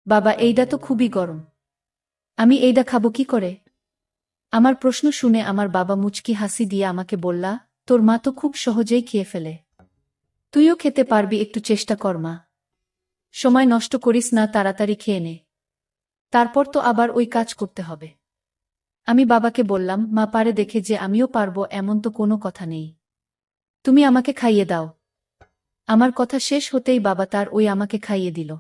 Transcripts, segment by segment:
বাবা, এইটা তো খুবই গরম। আমি এইটা খাবো কি করে? আমার প্রশ্ন শুনে আমার বাবা মুচকি হাসি দিয়ে আমাকে বললা, তোর মা তো খুব সহজেই খেয়ে ফেলে। তুইও খেতে পারবি, একটু চেষ্টা কর মা। সময় নষ্ট করিস না, তাড়াতাড়ি খেয়ে নে। তারপর তো আবার ওই কাজ করতে হবে। আমি বাবাকে বললাম, মা পারে দেখে যে আমিও পারবো এমন তো কোনো কথা নেই। তুমি আমাকে খাইয়ে দাও। আমার কথা শেষ হতেই বাবা তার ওই আমাকে খাইয়ে দিল।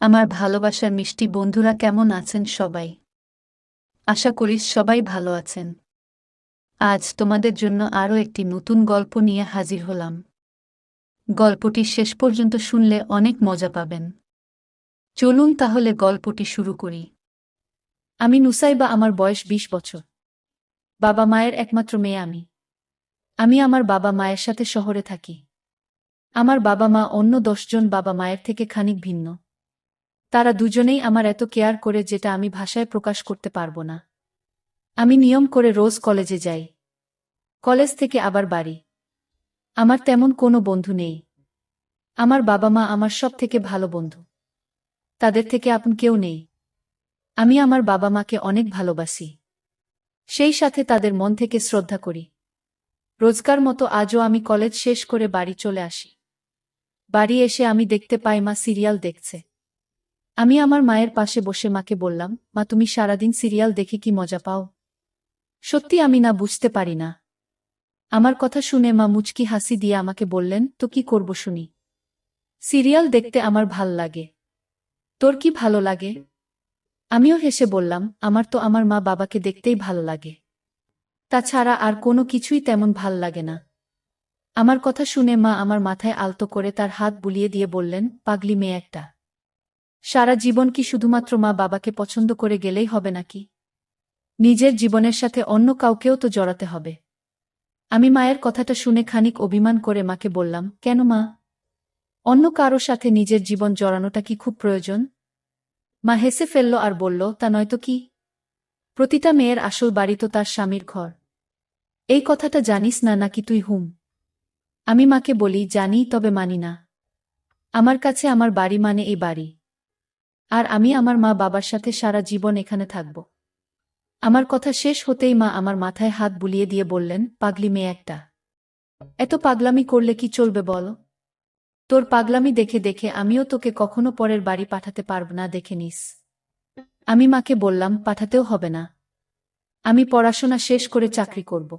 আমার ভালোবাসার মিষ্টি বন্ধুরা, কেমন আছেন সবাই? আশা করি সবাই ভালো আছেন। আজ তোমাদের জন্য আরও একটি নতুন গল্প নিয়ে হাজির হলাম। গল্পটি শেষ পর্যন্ত শুনলে অনেক মজা পাবেন। চলুন তাহলে গল্পটি শুরু করি। আমি নুসাইবা, আমার বয়স 20 বছর। বাবা মায়ের একমাত্র মেয়ে আমি। আমি আমার বাবা মায়ের সাথে শহরে থাকি। আমার বাবা মা অন্য 10 জন বাবা মায়ের থেকে খানিক ভিন্ন। তারা দুজনেই আমার এত কেয়ার করে যেটা আমি ভাষায় প্রকাশ করতে পারবো না। আমি নিয়ম করে রোজ কলেজে যাই। কলেজ থেকে আবার বাড়ি। আমার তেমন কোনো বন্ধু নেই। আমার বাবা মা আমার সব থেকে ভালো বন্ধু। তাদের থেকে আপন কেউ নেই। আমি আমার বাবা মাকে অনেক ভালোবাসি। সেই সাথে তাদের মন থেকে শ্রদ্ধা করি। রোজকার মতো আজও আমি কলেজ শেষ করে বাড়ি চলে আসি। বাড়ি এসে আমি দেখতে পাই মা সিরিয়াল দেখছে। আমি আমার মায়ের পাশে বসে মাকে বললাম, মা তুমি সারাদিন সিরিয়াল দেখে কি মজা পাও? সত্যি আমি না বুঝতে পারি না। আমার কথা শুনে মা মুচকি হাসি দিয়ে আমাকে বললেন, তো কি করব শুনি? সিরিয়াল দেখতে আমার ভাল লাগে। তোর কি ভালো লাগে? আমিও হেসে বললাম, আমার তো আমার মা বাবাকে দেখতেই ভালো লাগে। তাছাড়া আর কোনো কিছুই তেমন ভাল লাগে না। আমার কথা শুনে মা আমার মাথায় আলতো করে তার হাত বুলিয়ে দিয়ে বললেন, পাগলি মেয়ে একটা। সারা জীবন কি শুধুমাত্র মা বাবাকে পছন্দ করে গেলেই হবে নাকি? নিজের জীবনের সাথে অন্য কাউকেও তো জড়াতে হবে। আমি মায়ের কথাটা শুনে খানিক অভিমান করে মাকে বললাম, কেন মা? অন্য কারো সাথে নিজের জীবন জড়ানোটা কি খুব প্রয়োজন? মা হেসে ফেলল আর বলল, তা নয়তো কি? প্রতিটা মেয়ের আসল বাড়ি তো তার স্বামীর ঘর। এই কথাটা জানিস না নাকি তুই? আমি মাকে বলি, জানি, তবে মানি না। আমার কাছে আমার বাড়ি মানে এই বাড়ি। আর আমি আমার মা বাবার সাথে সারা জীবন এখানে থাকব। আমার কথা শেষ হতেই মা আমার মাথায় হাত বুলিয়ে দিয়ে বললেন, পাগলি মেয়ে একটা। এত পাগলামি করলে কি চলবে বল? তোর পাগলামি দেখে দেখে আমিও তোকে কখনো পরের বাড়ি পাঠাতে পারব না, দেখে নিস। আমি মাকে বললাম, পাঠাতেও হবে না। আমি পড়াশোনা শেষ করে চাকরি করব।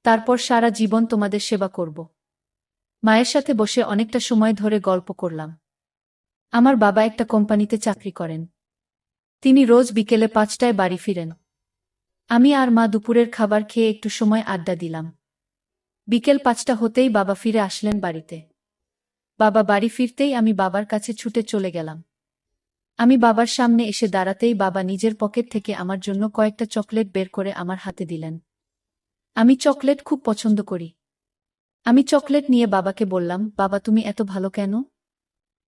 তারপর সারা জীবন তোমাদের সেবা করব। মায়ের সাথে বসে অনেকটা সময় ধরে গল্প করলাম। আমার বাবা একটা কোম্পানিতে চাকরি করেন। তিনি রোজ বিকেলে 5টায় বাড়ি ফিরেন। আমি আর মা দুপুরের খাবার খেয়ে একটু সময় আড্ডা দিলাম। বিকেল 5টা হতেই বাবা ফিরে আসলেন বাড়িতে। বাবা বাড়ি ফিরতেই আমি বাবার কাছে ছুটে চলে গেলাম। আমি বাবার সামনে এসে দাঁড়াতেই বাবা নিজের পকেট থেকে আমার জন্য কয়েকটা চকলেট বের করে আমার হাতে দিলেন। আমি চকলেট খুব পছন্দ করি। আমি চকলেট নিয়ে বাবাকে বললাম, বাবা তুমি এত ভালো কেন?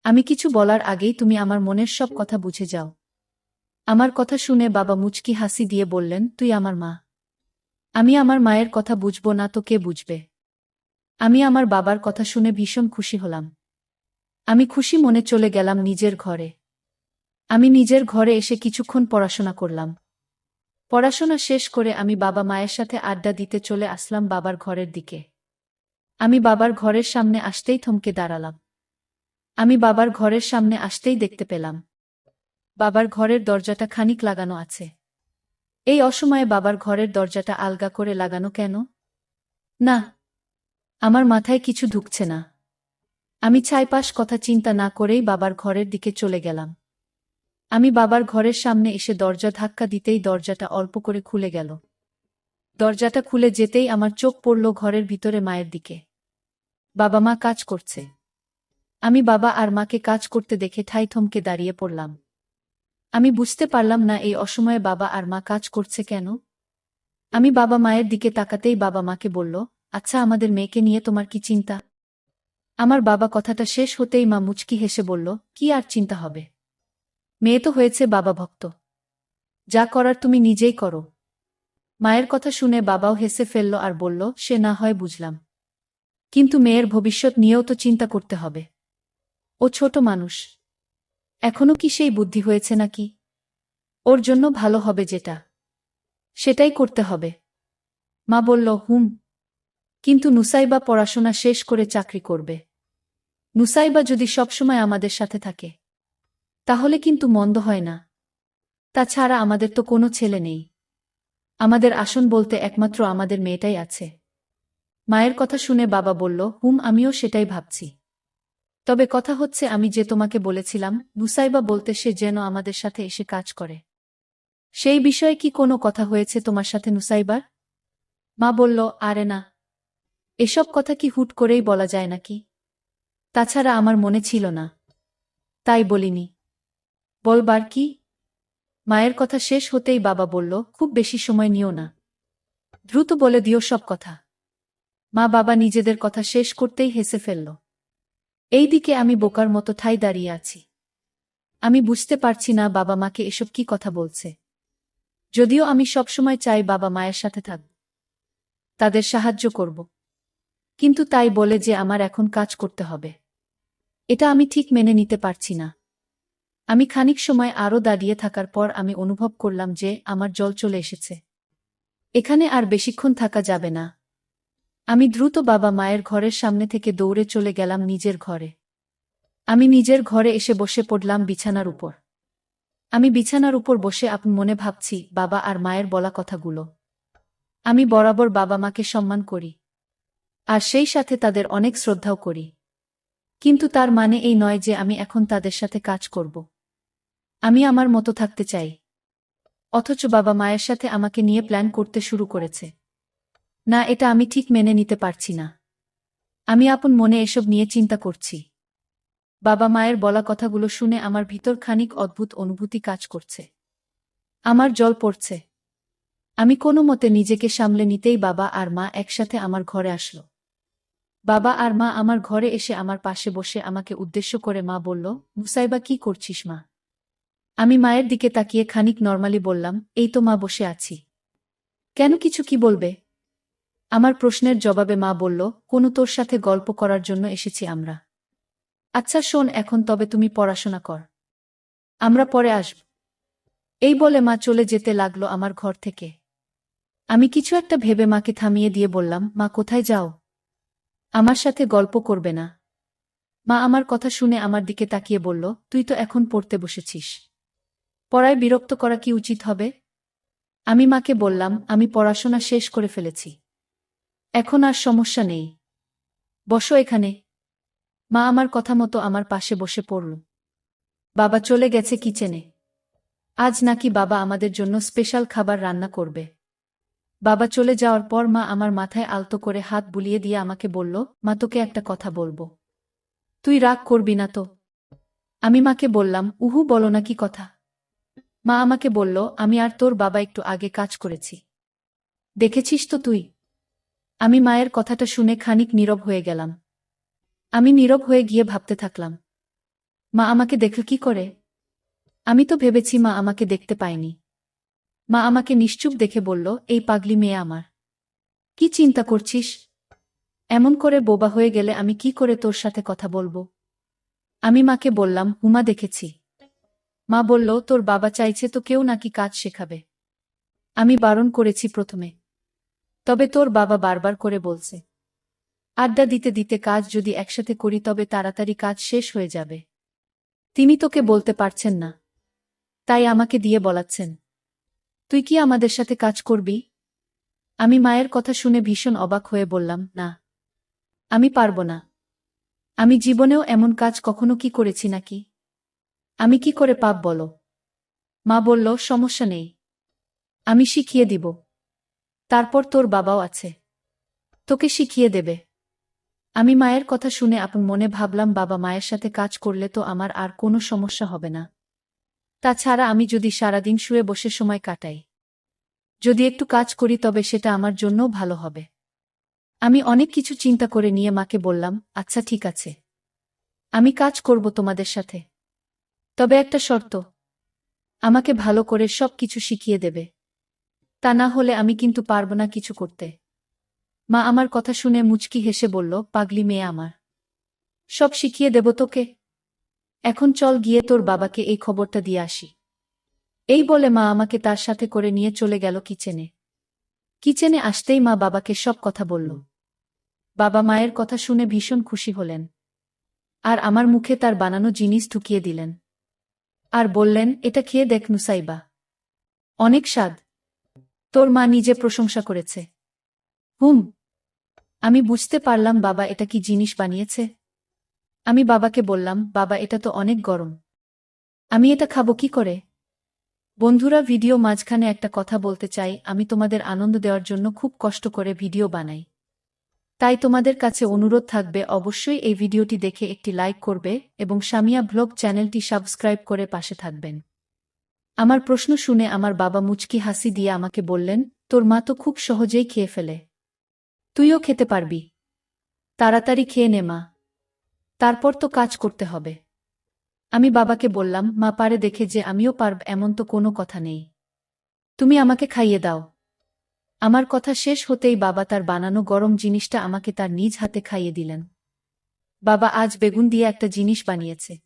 আমি কিছু বলার আগেই তুমি আমার মনের সব কথা বুঝে যাও। আমার কথা শুনে বাবা মুচকি হাসি দিয়ে বললেন, তুই আমার মা। আমি আমার মায়ের কথা বুঝব না তো কে বুঝবে? আমি আমার বাবার কথা শুনে ভীষণ খুশি হলাম। আমি খুশি মনে চলে গেলাম নিজের ঘরে। আমি নিজের ঘরে এসে কিছুক্ষণ পড়াশোনা করলাম। পড়াশোনা শেষ করে আমি বাবা মায়ের সাথে আড্ডা দিতে চলে আসলাম বাবার ঘরের দিকে। আমি বাবার ঘরের সামনে আসতেই থমকে দাঁড়ালাম। আমি বাবার ঘরের সামনে আসতেই দেখতে পেলাম বাবার ঘরের দরজাটা খানিক লাগানো আছে। এই অসময়ে বাবার ঘরের দরজাটা আলগা করে লাগানো কেন? না, আমার মাথায় কিছু ঢুকছে না। আমি ছাইপাশ কথা চিন্তা না করেই বাবার ঘরের দিকে চলে গেলাম। আমি বাবার ঘরের সামনে এসে দরজা ধাক্কা দিতেই দরজাটা অল্প করে খুলে গেল। দরজাটা খুলে যেতেই আমার চোখ পড়ল ঘরের ভিতরে মায়ের দিকে। বাবা মা কাজ করছে। আমি বাবা আর মাকে কাজ করতে দেখে ঠাই থমকে দাঁড়িয়ে পড়লাম। আমি বুঝতে পারলাম না এই অসময়ে বাবা আর মা কাজ করছে কেন। আমি বাবা মায়ের দিকে তাকাতেই বাবা মাকে বলল, আচ্ছা আমাদের মেয়েকে নিয়ে তোমার কি চিন্তা? আমার বাবা কথাটা শেষ হতেই মা মুচকি হেসে বলল, কি আর চিন্তা হবে? মেয়ে তো হয়েছে বাবা ভক্ত। যা করার তুমি নিজেই করো। মায়ের কথা শুনে বাবাও হেসে ফেলল আর বলল, সে না হয় বুঝলাম, কিন্তু মেয়ের ভবিষ্যৎ নিয়েও তো চিন্তা করতে হবে। ও ছোট মানুষ। এখনো কি সেই বুদ্ধি হয়েছে নাকি? ওর জন্য ভালো হবে যেটা, সেটাই করতে হবে। মা বলল, হুম। কিন্তু নুসাইবা পড়াশোনা শেষ করে চাকরি করবে। নুসাইবা যদি সবসময় আমাদের সাথে থাকে, তাহলে কিন্তু মন্দ হয় না। তাছাড়া আমাদের তো কোনো ছেলে নেই। আমাদের আসন বলতে একমাত্র আমাদের মেয়েটাই আছে। মায়ের কথা শুনে বাবা বলল, হুম, আমিও সেটাই ভাবছি। তবে কথা হচ্ছে, আমি যে তোমাকে বলেছিলাম নুসাইবা বলতে সে যেন আমাদের সাথে এসে কাজ করে, সেই বিষয়ে কি কোনো কথা হয়েছে তোমার সাথে নুসাইবার? মা বলল, আরে না, এসব কথা কি হুট করেই বলা যায় নাকি? তাছাড়া আমার মনে ছিল না, তাই বলিনি। বলবার কি? মায়ের কথা শেষ হতেই বাবা বলল, খুব বেশি সময় নিও না, দ্রুত বলে দিও সব কথা। মা বাবা নিজেদের কথা শেষ করতেই হেসে ফেলল। এইদিকে আমি বোকার মতো ঠাই দাঁড়িয়ে আছি। আমি বুঝতে পারছি না বাবা মাকে এসব কি কথা বলছে। যদিও আমি সবসময় চাই বাবা মায়ের সাথে থাকব, তাদের সাহায্য করব। কিন্তু তাই বলে যে আমার এখন কাজ করতে হবে, এটা আমি ঠিক মেনে নিতে পারছি না। আমি খানিক সময় আরও দাঁড়িয়ে থাকার পর আমি অনুভব করলাম যে আমার জল চলে এসেছে। এখানে আর বেশিক্ষণ থাকা যাবে না। আমি দ্রুত বাবা মায়ের ঘরের সামনে থেকে দৌড়ে চলে গেলাম নিজের ঘরে। আমি নিজের ঘরে এসে বসে পড়লাম বিছানার উপর। আমি বিছানার উপর বসে আপন মনে ভাবছি বাবা আর মায়ের বলা কথাগুলো। আমি বরাবর বাবা মাকে সম্মান করি, আর সেই সাথে তাদের অনেক শ্রদ্ধাও করি। কিন্তু তার মানে এই নয় যে আমি এখন তাদের সাথে কাজ করব। আমি আমার মতো থাকতে চাই। অথচ বাবা মায়ের সাথে আমাকে নিয়ে প্ল্যান করতে শুরু করেছে। না, এটা আমি ঠিক মেনে নিতে পারছি না। আমি আপন মনে এসব নিয়ে চিন্তা করছি। বাবা মায়ের বলা কথাগুলো শুনে আমার ভিতর খানিক অদ্ভুত অনুভূতি কাজ করছে। আমার জল পড়ছে। আমি কোনো মতে নিজেকে সামলে নিতেই বাবা আর মা একসাথে আমার ঘরে আসলো। বাবা আর মা আমার ঘরে এসে আমার পাশে বসে আমাকে উদ্দেশ্য করে মা বলল, নুসাইবা, কি করছিস মা? আমি মায়ের দিকে তাকিয়ে খানিক নরমালি বললাম, এই তো মা, বসে আছি। কেন, কিছু কি বলবে? আমার প্রশ্নের জবাবে মা বলল, কোনো, তোর সাথে গল্প করার জন্য এসেছি আমরা। আচ্ছা শোন, এখন তবে তুমি পড়াশোনা কর, আমরা পরে আসব। এই বলে মা চলে যেতে লাগলো আমার ঘর থেকে। আমি কিছু একটা ভেবে মাকে থামিয়ে দিয়ে বললাম, মা, কোথায় যাও? আমার সাথে গল্প করবে না? মা আমার কথা শুনে আমার দিকে তাকিয়ে বলল, তুই তো এখন পড়তে বসেছিস, পড়ায় বিরক্ত করা কি উচিত হবে? আমি মাকে বললাম, আমি পড়াশোনা শেষ করে ফেলেছি, এখন আর সমস্যা নেই, বসো এখানে। মা আমার কথা মতো আমার পাশে বসে পড়ল। বাবা চলে গেছে কিচেনে। আজ নাকি বাবা আমাদের জন্য স্পেশাল খাবার রান্না করবে। বাবা চলে যাওয়ার পর মা আমার মাথায় আলতো করে হাত বুলিয়ে দিয়ে আমাকে বলল, মা, তোকে একটা কথা বলবো, তুই রাগ করবি না তো? আমি মাকে বললাম, উহু, বলো না, কি কথা? মা আমাকে বলল, আমি আর তোর বাবা একটু আগে কাজ করেছি, দেখেছিস তো তুই? আমি মায়ের কথাটা শুনে খানিক নীরব হয়ে গেলাম। আমি নীরব হয়ে গিয়ে ভাবতে থাকলাম, মা আমাকে দেখল কি করে? আমি তো ভেবেছি মা আমাকে দেখতে পায়নি। মা আমাকে নিশ্চুপ দেখে বলল, এই পাগলি মেয়ে আমার, কি চিন্তা করছিস? এমন করে বোবা হয়ে গেলে আমি কি করে তোর সাথে কথা বলবো? আমি মাকে বললাম, হুমা, দেখেছি। মা বলল, তোর বাবা চাইছে তো কেউ নাকি কাজ শেখাবে। আমি বারণ করেছি প্রথমে, তবে তোর বাবা বারবার করে বলছে, আড্ডা দিতে দিতে কাজ যদি একসাথে করি তবে তাড়াতাড়ি কাজ শেষ হয়ে যাবে। তিনি তোকে বলতে পারছেন না, তাই আমাকে দিয়ে বলাচ্ছেন। তুই কি আমাদের সাথে কাজ করবি? আমি মায়ের কথা শুনে ভীষণ অবাক হয়ে বললাম, না, আমি পারব না। আমি জীবনেও এমন কাজ কখনো কি করেছি নাকি? আমি কি করে পাপ বলো? মা বলল, সমস্যা নেই, আমি শিখিয়ে দিব। তারপর তোর বাবাও আছে, তোকে শিখিয়ে দেবে। আমি মায়ের কথা শুনে আপন মনে ভাবলাম, বাবা মায়ের সাথে কাজ করলে তো আমার আর কোনো সমস্যা হবে না। তাছাড়া আমি যদি সারাদিন শুয়ে বসে সময় কাটাই, যদি একটু কাজ করি তবে সেটা আমার জন্যও ভালো হবে। আমি অনেক কিছু চিন্তা করে নিয়ে মাকে বললাম, আচ্ছা ঠিক আছে, আমি কাজ করব তোমাদের সাথে। তবে একটা শর্ত, আমাকে ভালো করে সব কিছু শিখিয়ে দেবে, তা না হলে আমি কিন্তু পারব না কিছু করতে। মা আমার কথা শুনে মুচকি হেসে বলল, পাগলি মেয়ে আমার, সব শিখিয়ে দেব তোকে। এখন চল গিয়ে তোর বাবাকে এই খবরটা দিয়ে আসি। এই বলে মা আমাকে তার সাথে করে নিয়ে চলে গেল কিচেনে। কিচেনে আসতেই মা বাবাকে সব কথা বলল। বাবা মায়ের কথা শুনে ভীষণ খুশি হলেন। আর আমার মুখে তার বানানো জিনিস ঢুকিয়ে দিলেন। আর বললেন, এটা খেয়ে দেখ নুসাইবা। অনেক স্বাদ। তোর মা নিজে প্রশংসা করেছে। হুম। আমি বুঝতে পারলাম বাবা এটা কি জিনিস বানিয়েছে। আমি বাবাকে বললাম, বাবা এটা তো অনেক গরম। আমি এটা খাবো কি করে? বন্ধুরা, ভিডিও মাঝখানে একটা কথা বলতে চাই, আমি তোমাদের আনন্দ দেওয়ার জন্য খুব কষ্ট করে ভিডিও বানাই। তাই তোমাদের কাছে অনুরোধ থাকবে অবশ্যই এই ভিডিওটি দেখে একটি লাইক করবে এবং সামিয়া ব্লগ চ্যানেলটি সাবস্ক্রাইব করে পাশে থাকবেন। আমার প্রশ্ন শুনে আমার বাবা মুচকি হাসি দিয়ে আমাকে বললেন, তোর মা তো খুব সহজেই খেয়ে ফেলে। তুইও খেতে পারবি। তাড়াতাড়ি খেয়ে নে মা। তারপর তো কাজ করতে হবে। আমি বাবাকে বললাম, মা পারে দেখে যে আমিও পারব এমন তো কোনো কথা নেই। তুমি আমাকে খাইয়ে দাও। আমার কথা শেষ হতেই বাবা তার বানানো গরম জিনিসটা আমাকে তার নিজ হাতে খাইয়ে দিলেন। বাবা আজ বেগুন দিয়ে একটা জিনিস বানিয়েছে।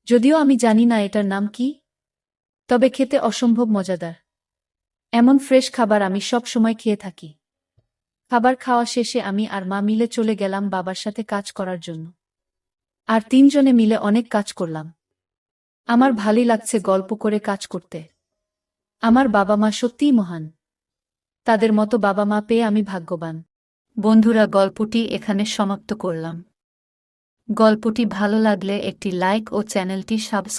যদিও আমি জানি না এটার নাম কি, তবে খেতে অসম্ভব মজাদার। এমন ফ্রেশ খাবার আমি সব সময় খেয়ে থাকি। খাবার খাওয়া শেষে আমি আর মা মিলে চলে গেলাম বাবার সাথে কাজ করার জন্য। আর তিনজনে মিলে অনেক কাজ করলাম। আমার ভালোই লাগছে গল্প করে কাজ করতে। আমার বাবা মা সত্যিই মহান। তাদের মতো বাবা মা পেয়ে আমি ভাগ্যবান। বন্ধুরা, গল্পটি এখানে সমাপ্ত করলাম। গল্পটি ভালো লাগলে একটি লাইক ও চ্যানেলটি সাবস্ক্রাইব